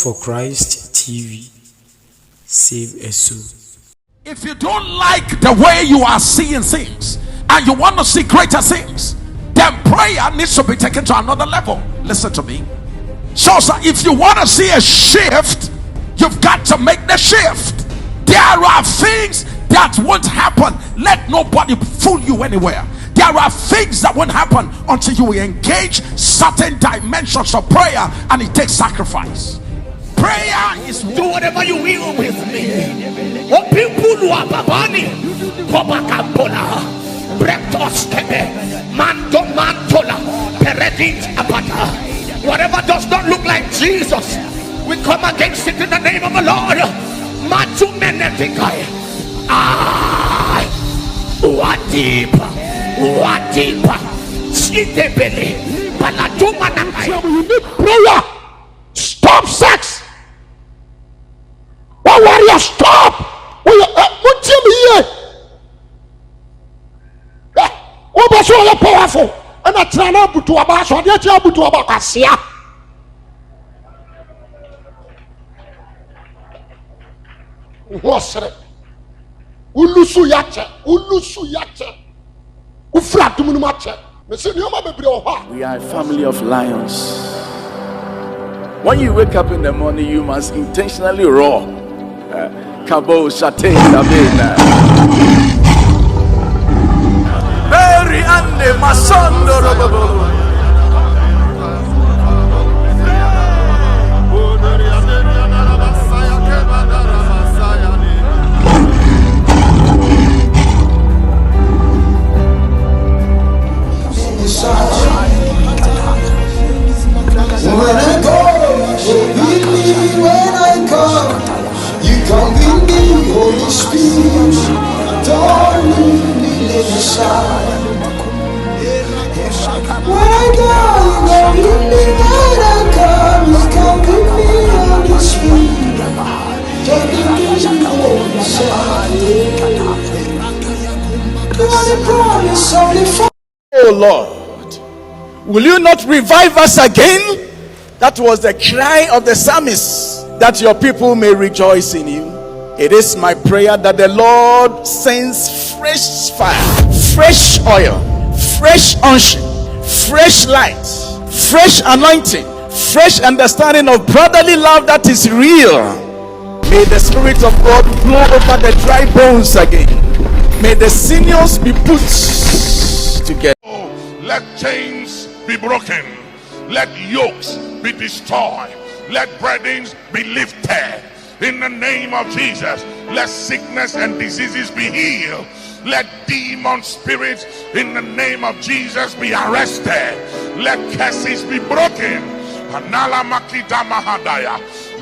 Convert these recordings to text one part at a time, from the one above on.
for Christ TV. Save a soul. If you don't like the way you are seeing things and you want to see greater things, then prayer needs to be taken to another level. Listen to me. So if you want to see a shift, you've got to make the shift. There are things that won't happen. Let nobody fool you anywhere. There are things that won't happen until you engage certain dimensions of prayer, and it takes sacrifice. Prayer is do whatever you will with me. Oh, people who are babani, Kobakampola, Breptos Kebe, Mando Mantola, Peredit Apata. Whatever does not look like Jesus, we come against it in the name of the Lord. Matu Menetikai. Ah, what deep, Sitebele, Palatuma. You need prayer. Stop sex. What warrior stop? What you mean? What was so powerful? And I try not to about so they tell to about Asia. What's it? Ulusu yache. Uflat munumache. We are a family of lions. When you wake up in the morning, you must intentionally roar. Kabo Shate Dabena. Mary Ande Masondo. When I come, you come with me, Holy Spirit. Don't leave me inside. When I go, you go with me. When I come, you come with me, Holy Spirit. Don't leave me inside. You are the promise only for. Oh Lord, will you not revive us again? That was the cry of the psalmist, that your people may rejoice in you. It is my prayer that the Lord sends fresh fire, fresh oil, fresh unction, fresh light, fresh anointing, fresh understanding of brotherly love that is real. May the Spirit of God blow over the dry bones again. May the sinews be put together. Let chains be broken. Let yokes be destroyed. Let burdens be lifted. In the name of Jesus, let sickness and diseases be healed. Let demon spirits in the name of Jesus be arrested. Let curses be broken.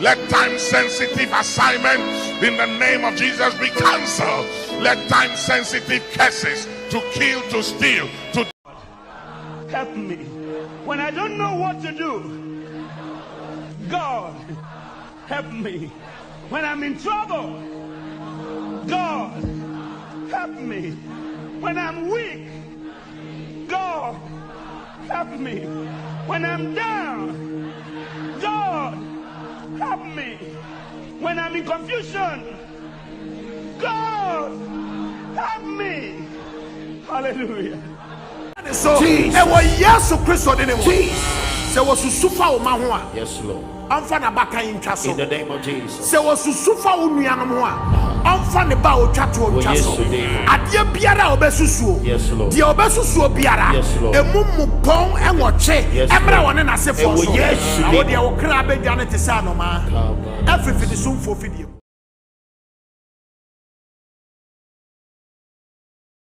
Let time sensitive assignment in the name of Jesus be cancelled. Let time sensitive curses to kill, to steal, to Help me when I don't know what to do. God, help me when I'm in trouble. God, help me when I'm weak. God, help me when I'm down. God, help me when I'm in confusion. God, help me. Hallelujah. So, yes, Christ, there was a super Mahua. Yes, Lord. I'm fan of Baka in Chasso. In the name of Jesus. There was a super Unianamua. I'm fan about Chato Chasso. At your Biara Obesusu. Yes, Lord. The Obesusu Biara. Yes, Lord. A mumu pong and watch. Everyone and I say for yes, I would your crab Janet Sanoma. Everything is soon for video.